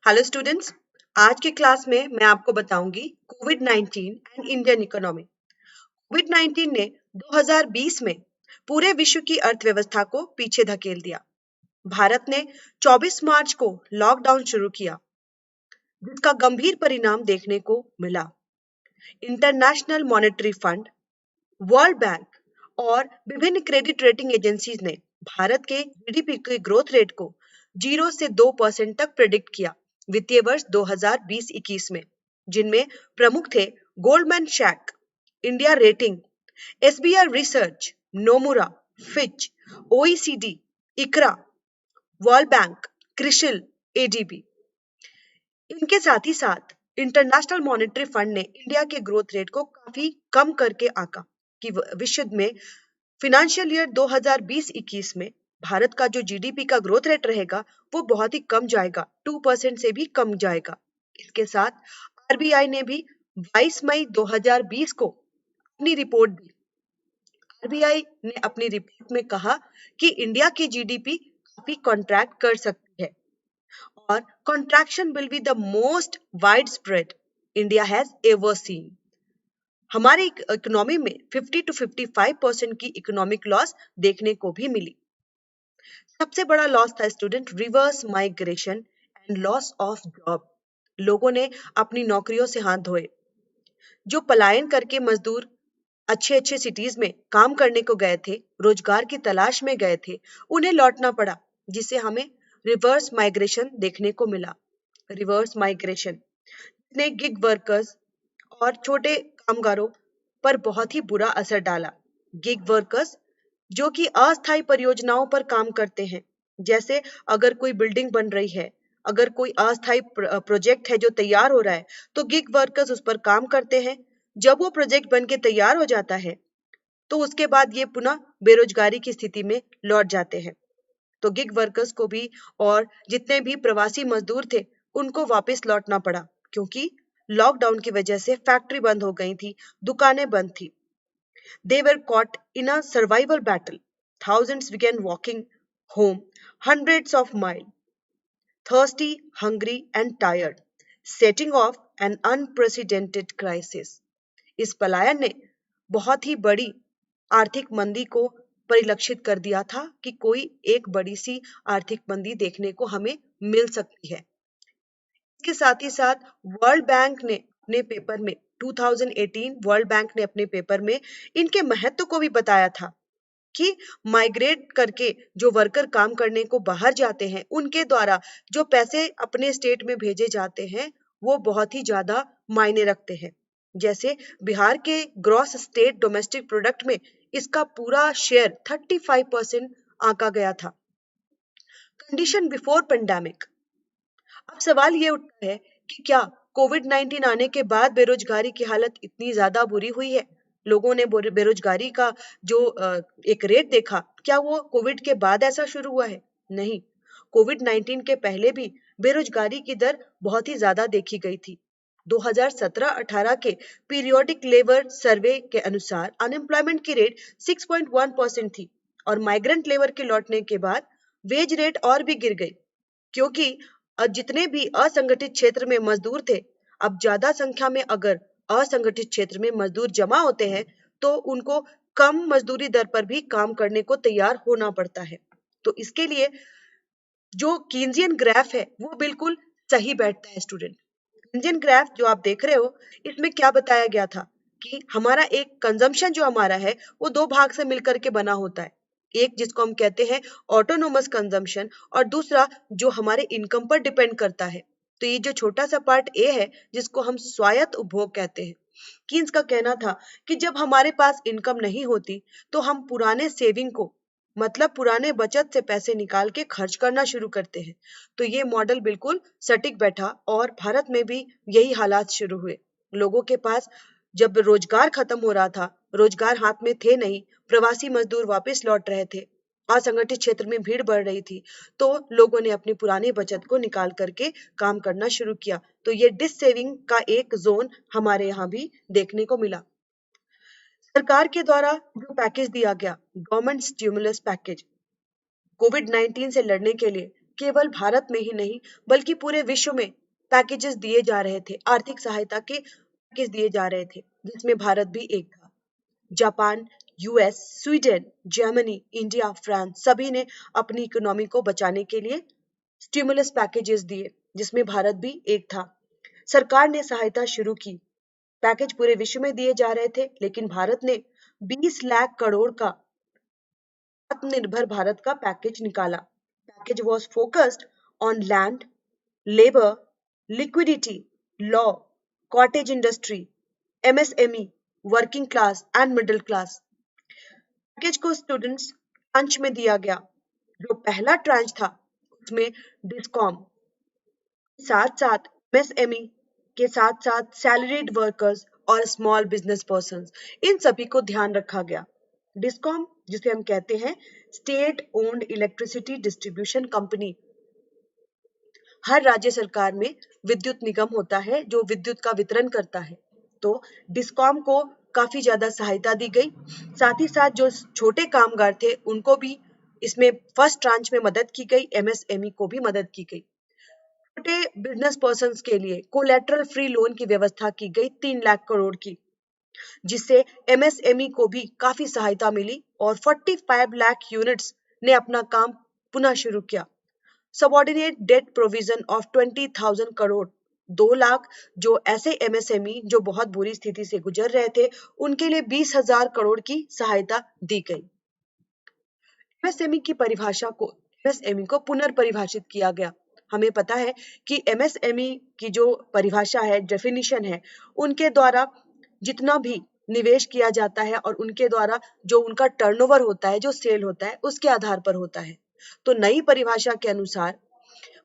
Hello students. आज के class में मैं आपको बताऊंगी कोविड-19 एंड इंडियन इकोनॉमी। कोविड-19 ने 2020 में पूरे विश्व की अर्थव्यवस्था को पीछे धकेल दिया। भारत ने 24 मार्च को लॉकडाउन शुरू किया, जिसका गंभीर परिणाम देखने को मिला। International monetary fund, world bank और विभिन्न क्रेडिट रेटिंग एजेंसीज ने भारत के जीडीपी के ग्रोथ रेट को 0 से 2% तक प्रेडिक्ट किया वित्तीय वर्ष 2020-21 में, जिनमें प्रमुख थे Goldman Sachs, India rating, SBI research, Nomura, Fitch, OECD, ICRA, world bank, CRISIL, ADB. इनके साथ ही साथ इंटरनेशनल मॉनेटरी फंड ने इंडिया के ग्रोथ रेट को काफी कम करके आंका कि विश्व में फिनेंशियल ईयर 2020-21 में भारत का जो जीडीपी का ग्रोथ रेट रहेगा वो बहुत ही कम जाएगा, 2% से भी कम जाएगा। इसके साथ आरबीआई ने भी 22 मई 2020 को अपनी रिपोर्ट दी। आरबीआई ने अपनी रिपोर्ट में कहा कि इंडिया की जीडीपी काफी कॉन्ट्रैक्ट कर सकती है और contraction will be the most widespread India has ever seen। हमारी इकोनॉमी में 50 to 55% की इकोनॉमिक लॉस देखने को भी मिली। सबसे बड़ा लॉस था student reverse migration and loss of job. लोगों ने अपनी नौकरियों से हाथ धोए। जो पलायन करके मजदूर अच्छे अच्छे सिटीज में काम करने को गए थे, रोजगार की तलाश में गए थे, उन्हें लौटना पड़ा, जिससे हमें रिवर्स माइग्रेशन देखने को मिला। रिवर्स माइग्रेशन ने गिग वर्कर्स और छोटे कामगारों पर बहुत ही बुरा असर डाला। गिग वर्कर्स जो कि अस्थायी परियोजनाओं पर काम करते हैं, जैसे अगर कोई बिल्डिंग बन रही है, अगर कोई अस्थायी प्रोजेक्ट है जो तैयार हो रहा है, तो गिग वर्कर्स उस पर काम करते हैं। जब वो प्रोजेक्ट बन के तैयार हो जाता है तो उसके बाद ये पुनः बेरोजगारी की स्थिति में लौट जाते हैं। तो गिग वर्कर्स को भी और जितने भी प्रवासी मजदूर थे उनको वापस लौटना पड़ा, क्योंकि लॉकडाउन की वजह से फैक्ट्री बंद हो गई थी, दुकानें बंद थी। They were caught in a survival battle. Thousands began walking home hundreds of miles, thirsty, hungry, and tired, setting off an unprecedented crisis। इस पलायन ने बहुत ही बड़ी आर्थिक मंदी को परिलक्षित कर दिया था कि कोई एक बड़ी सी आर्थिक मंदी देखने को हमें मिल सकती है। इसके साथ ही साथ वर्ल्ड बैंक ने अपने पेपर में 2018 वर्ल्ड बैंक ने अपने पेपर में इनके महत्व को भी बताया था कि माइग्रेट करके जो वर्कर काम करने को बाहर जाते हैं, उनके द्वारा जो पैसे अपने स्टेट में भेजे जाते हैं वो बहुत ही ज्यादा मायने रखते हैं। जैसे बिहार के ग्रॉस स्टेट डोमेस्टिक प्रोडक्ट में इसका पूरा शेयर 35% आंका गया था। Condition before pandemic. अब सवाल ये उठता है कि क्या कोविड-19 आने के बाद बेरोजगारी की हालत इतनी ज्यादा बुरी हुई है? लोगों ने बेरोजगारी का जो एक रेट देखा, क्या वो कोविड के बाद ऐसा शुरू हुआ है? नहीं, कोविड-19 के पहले भी बेरोजगारी की दर बहुत ही ज्यादा देखी गई थी। 2017-18 के पीरियोडिक लेबर सर्वे के अनुसार अनएम्प्लॉयमेंट की रेट 6.1% थी और माइग्रेंट लेबर के लौटने के बाद वेज रेट और भी गिर गई, क्योंकि जितने भी असंगठित क्षेत्र में मजदूर थे, अब ज्यादा संख्या में अगर असंगठित क्षेत्र में मजदूर जमा होते हैं तो उनको कम मजदूरी दर पर भी काम करने को तैयार होना पड़ता है। तो इसके लिए जो कीन्जियन ग्राफ है वो बिल्कुल सही बैठता है स्टूडेंट। कीन्जियन ग्राफ जो आप देख रहे हो, इसमें क्या बताया गया था कि हमारा एक कंजम्पशन जो हमारा है वो दो भाग से मिलकर के बना होता है। एक जिसको हम कहते हैं ऑटोनोमस कंजम्पशन और दूसरा जो हमारे इनकम पर डिपेंड करता है। तो ये जो छोटा सा पार्ट ए है जिसको हम स्वायत्त उपभोग कहते हैं। कीन्स का कहना था कि जब हमारे पास इनकम नहीं होती तो हम पुराने सेविंग को, मतलब पुराने बचत से पैसे निकाल के खर्च करना शुरू करते हैं। तो ये मॉडल बिल्कुल सटीक बैठा और भारत में भी यही हालात शुरू हुए। लोगों के पास जब रोजगार खत्म हो रहा था, रोजगार हाथ में थे नहीं, प्रवासी मजदूर वापस लौट रहे थे, असंगठित क्षेत्र में भीड़ बढ़ रही थी, तो लोगों ने अपनी पुरानी बचत को निकाल करके काम करना शुरू किया। तो ये डिस सेविंग का एक जोन हमारे यहाँ भी देखने को मिला। सरकार के द्वारा जो पैकेज दिया गया, गवर्नमेंट स्टिमुलस पैकेज, कोविड-19 से लड़ने के लिए केवल भारत में ही नहीं बल्कि पूरे विश्व में पैकेजेस दिए जा रहे थे, आर्थिक सहायता के पैकेज दिए जा रहे थे, जिसमें भारत भी एक था। Japan, US, Sweden, Germany, India, France सभी ने अपनी इकोनॉमी को बचाने के लिए स्टिमुलस पैकेजेस दिए, जिसमें भारत भी एक था। सरकार ने सहायता शुरू की, पैकेज पूरे विश्व में दिए जा रहे थे, लेकिन भारत ने 20 लाख करोड़ का आत्मनिर्भर भारत का पैकेज निकाला। Package was focused on land, labour, liquidity, law, cottage industry, MSME, working class and middle class. Package को स्टूडेंट्स ट्रांच में दिया गया। जो पहला ट्रांच था उसमें डिस्कॉम साथ साथ एमएसएमई के साथ साथ सैलरीड वर्कर्स और स्मॉल बिजनेस पर्संस, इन सभी को ध्यान रखा गया। डिस्कॉम, जिसे हम कहते हैं state owned electricity distribution company, हर राज्य सरकार में विद्युत निगम होता है जो विद्युत का वितरण करता है। तो डिस्कॉम को काफी ज्यादा सहायता दी गई। साथ ही साथ जो छोटे कामगार थे उनको भी इसमें फर्स्ट ट्रांच में मदद की गई, एमएसएमई को भी मदद की गई। छोटे बिजनेस पर्सन के लिए कोलेटरल फ्री लोन की व्यवस्था की गई 3 लाख करोड़ की, जिससे एमएसएमई को भी काफी सहायता मिली और 45 लाख यूनिट्स ने अपना काम पुनः शुरू किया। Subordinate debt provision of 20,000 crore, 2 lakh जो ऐसे एमएसएमई जो बहुत बुरी स्थिति से गुजर रहे थे उनके लिए 20,000 करोड़ की सहायता दी गई। एमएसएमई की परिभाषा को एमएसएमई को पुनर्परिभाषित किया गया। हमें पता है कि एमएसएमई की जो परिभाषा है, डेफिनेशन है, उनके द्वारा जितना भी निवेश किया जाता है और उनके द्वारा जो उनका टर्नओवर होता है, जो सेल होता है, उसके आधार पर होता है। तो नई परिभाषा के अनुसार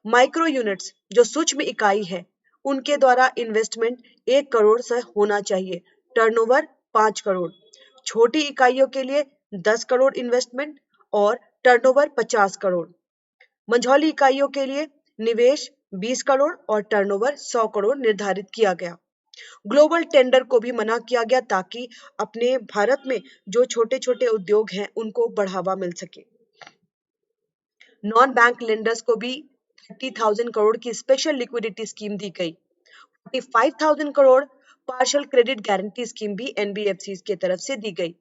माइक्रो यूनिट्स जो सूक्ष्म इकाई है उनके द्वारा इन्वेस्टमेंट 1 करोड़ से होना चाहिए, टर्नओवर 5 करोड़। छोटी इकाइयों के लिए 10 करोड़ इन्वेस्टमेंट और टर्नओवर 50 करोड़। मंझौली इकाइयों के लिए निवेश 20 करोड़ और टर्नओवर 100 करोड़ निर्धारित किया गया। ग्लोबल टेंडर को भी मना किया गया ताकि अपने भारत में जो छोटे छोटे उद्योग हैं उनको बढ़ावा मिल सके। नॉन बैंक लेंडर्स को भी 30,000 करोड़ की स्पेशल लिक्विडिटी स्कीम दी गई। 45,000 crore partial credit guarantee scheme भी एनबीएफसी की तरफ से दी गई।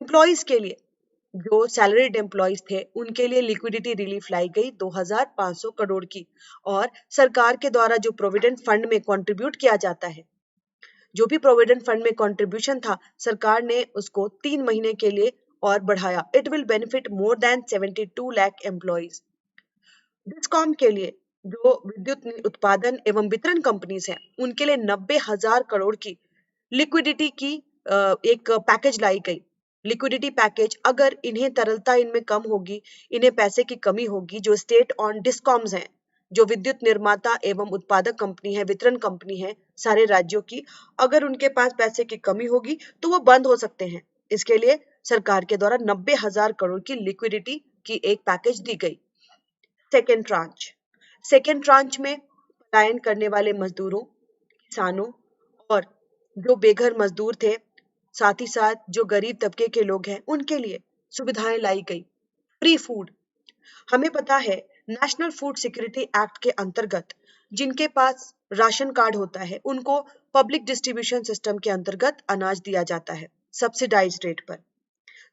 एम्प्लॉइज के लिए, जो सैलरीड एम्प्लॉइज थे उनके लिए लिक्विडिटी रिलीफ लाई गई 2,500 करोड़ की। और सरकार के द्वारा जो प्रोविडेंट फंड में कंट्रीब्यूट किया जाता है, जो भी प्रोविडेंट फंड में कंट्रीब्यूशन था, सरकार ने उसको 3 महीने के लिए और बढ़ाया। It will benefit more than 72 lakh employees. Discom के लिए, जो विद्युत उत्पादन एवं वितरण कंपनीज हैं, उनके लिए 90,000 करोड़ की लिक्विडिटी की एक पैकेज लाई गई। लिक्विडिटी पैकेज, अगर इन्हें तरलता इनमें कम होगी, इन्हें पैसे की कमी होगी, जो स्टेट ऑन डिस्कॉम्स हैं, जो विद्युत निर्माता एवं उत्पादक कंपनी है, वितरण कंपनी है सारे राज्यों की, अगर उनके पास पैसे की कमी होगी तो वो बंद हो सकते हैं। इसके लिए सरकार के द्वारा 90,000 करोड़ की लिक्विडिटी की एक पैकेज दी गई। सेकेंड ट्रांच में पलायन करने वाले मजदूरों, किसानों और जो बेघर मजदूर थे, साथ ही साथ जो गरीब तबके के लोग हैं, उनके लिए सुविधाएं लाई गई। फ्री फूड, हमें पता है नेशनल फूड सिक्योरिटी एक्ट के अंतर्गत जिनके पास राशन कार्ड होता है उनको पब्लिक डिस्ट्रीब्यूशन सिस्टम के अंतर्गत अनाज दिया जाता है सब्सिडाइज्ड रेट पर।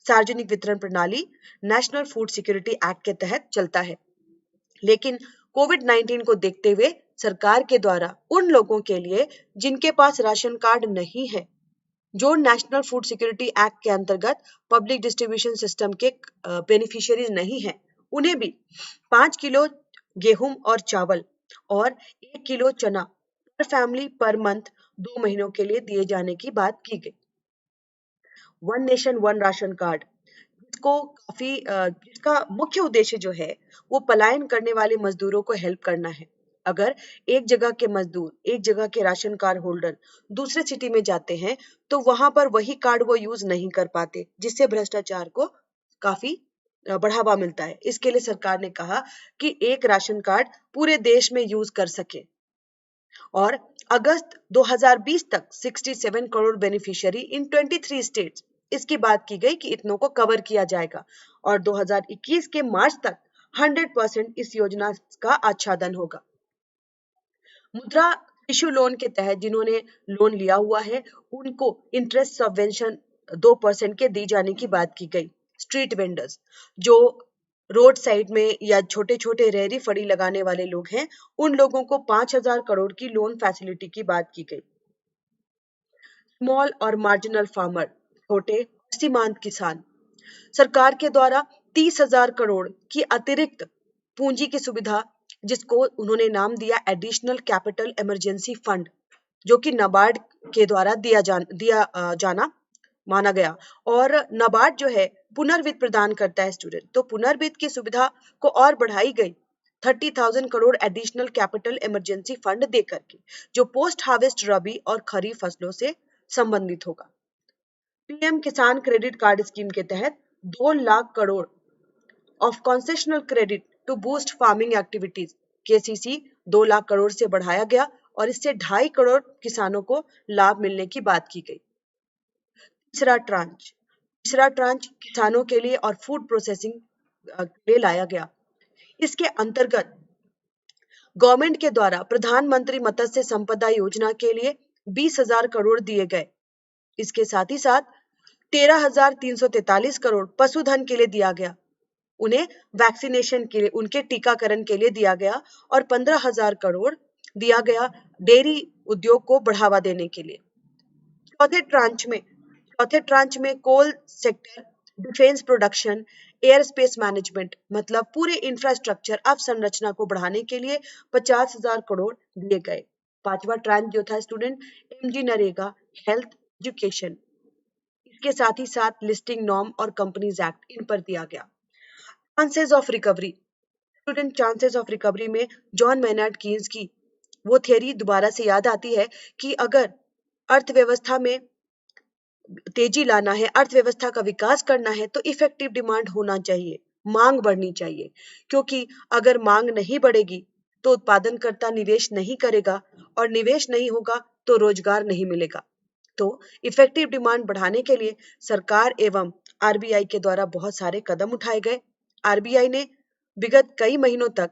सार्वजनिक वितरण प्रणाली नेशनल फूड सिक्योरिटी एक्ट के तहत चलता है। लेकिन कोविड-19 को देखते हुए सरकार के द्वारा उन लोगों के लिए जिनके पास राशन कार्ड नहीं है, जो नेशनल फूड सिक्योरिटी एक्ट के अंतर्गत पब्लिक डिस्ट्रीब्यूशन सिस्टम के बेनिफिशियरीज नहीं है, उन्हें भी 5 किलो गेहूं और चावल और 1 किलो चना पर फैमिली पर मंथ 2 महीनों के लिए दिए जाने की बात की गई। One nation one ration card, जिसका मुख्य उद्देश्य जो है वो पलायन करने वाले मजदूरों को हेल्प करना है। अगर एक जगह के मजदूर, एक जगह के राशन कार्ड होल्डर दूसरे सिटी में जाते हैं तो वहां पर वही कार्ड वो यूज नहीं कर पाते, जिससे भ्रष्टाचार को काफी बढ़ावा मिलता है। इसके लिए सरकार ने कहा कि एक राशन कार्ड पूरे देश में यूज कर सके। और अगस्त 2020 तक 67 करोड़ बेनिफिशियरी इन 23 स्टेट्स, इसकी बात की गई कि इतनों को कवर किया जाएगा। और 2021 के मार्च तक 100% इस योजना का आच्छादन होगा। मुद्रा शिशु लोन के तहत जिन्होंने लोन लिया हुआ है उनको इंटरेस्ट सबवेंशन 2% के दी जाने की बात की गई। स्ट्रीट वेंडर्स जो रोड साइड में या छोटे छोटे रेहड़ी फड़ी लगाने वाले लोग हैं उन लोगों को 5,000 करोड़ की लोन फैसिलिटी की बात की गई। स्मॉल और मार्जिनल फार्मर छोटे और सीमांत किसान सरकार के द्वारा 30,000 करोड़ की अतिरिक्त पूंजी की सुविधा जिसको उन्होंने नाम दिया एडिशनल कैपिटल इमरजेंसी फंड जो कि नाबार्ड के द्वारा जाना माना गया। और नाबार्ड जो है पुनर्वित्त प्रदान करता है स्टूडेंट, तो पुनर्वित्त की सुविधा को और बढ़ाई गई 30,000 crore additional capital emergency fund देकर के जो पोस्ट हार्वेस्ट रबी और खरीफ फसलों से संबंधित होगा। पीएम किसान क्रेडिट कार्ड स्कीम के तहत 2 lakh crore of concessional credit to boost farming activities KCC 2 lakh crore से बढ़ाया गया और इससे 2.5 करोड़ किसानों को लाभ मिलने की बात की गई। तीसरा ट्रांच किसानों के लिए और फूड प्रोसेसिंग के लिए लाया गया। इसके अंतर्गत गवर्नमेंट के द्वारा प्रधानमंत्री मत्स्य संपदा योजना के लिए 20,000 करोड़ दिए गए। इसके साथ ही साथ 13,343 करोड़ पशुधन के लिए दिया गया, उन्हें वैक्सीनेशन के लिए उनके टीकाकरण के लिए दिया गया और 15,000 करोड़ दिया गया डेयरी उद्योग को बढ़ावा देने के लिए। चौथे ट्रांच में coal sector, defence production, air space management मतलब पूरे इंफ्रास्ट्रक्चर अवसंरचना को बढ़ाने के लिए 50,000 करोड़ दिए गए। पांचवा ट्रांच जो था student MG NREGA, health, education, इसके साथ ही साथ लिस्टिंग नॉर्म और कंपनीज एक्ट इन पर दिया गया। Chances of recovery student, chances of recovery में जॉन मैनार्ड कीन्स की वो थियरी दोबारा से याद आती है कि अगर अर्थव्यवस्था में तेजी लाना है, अर्थव्यवस्था का विकास करना है तो इफेक्टिव डिमांड होना चाहिए, मांग बढ़नी चाहिए, क्योंकि अगर मांग नहीं बढ़ेगी तो उत्पादनकर्ता निवेश नहीं करेगा और निवेश नहीं होगा तो रोजगार नहीं मिलेगा। तो इफेक्टिव डिमांड बढ़ाने के लिए सरकार एवं आरबीआई के द्वारा बहुत सारे कदम उठाए गए। आरबीआई ने विगत कई महीनों तक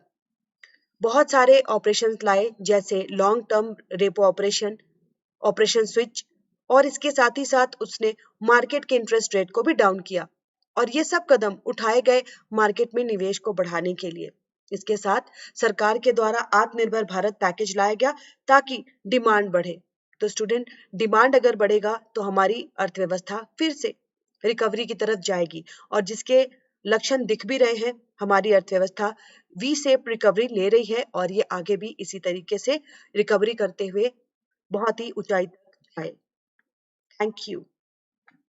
बहुत सारे ऑपरेशंस लाए जैसे long term repo operation, operation switch, और इसके साथ ही साथ उसने मार्केट के इंटरेस्ट रेट को भी डाउन किया और ये सब कदम उठाए गए मार्केट में निवेश को बढ़ाने के लिए। इसके साथ सरकार के द्वारा आत्मनिर्भर भारत पैकेज लाया गया ताकि डिमांड बढ़े। तो स्टूडेंट, डिमांड अगर बढ़ेगा तो हमारी अर्थव्यवस्था फिर से रिकवरी की तरफ जाएगी और जिसके लक्षण दिख भी रहे हैं, हमारी अर्थव्यवस्था वी शेप रिकवरी ले रही है और ये आगे भी इसी तरीके से रिकवरी करते हुए बहुत ही ऊंचाई तक जाए। Thank you.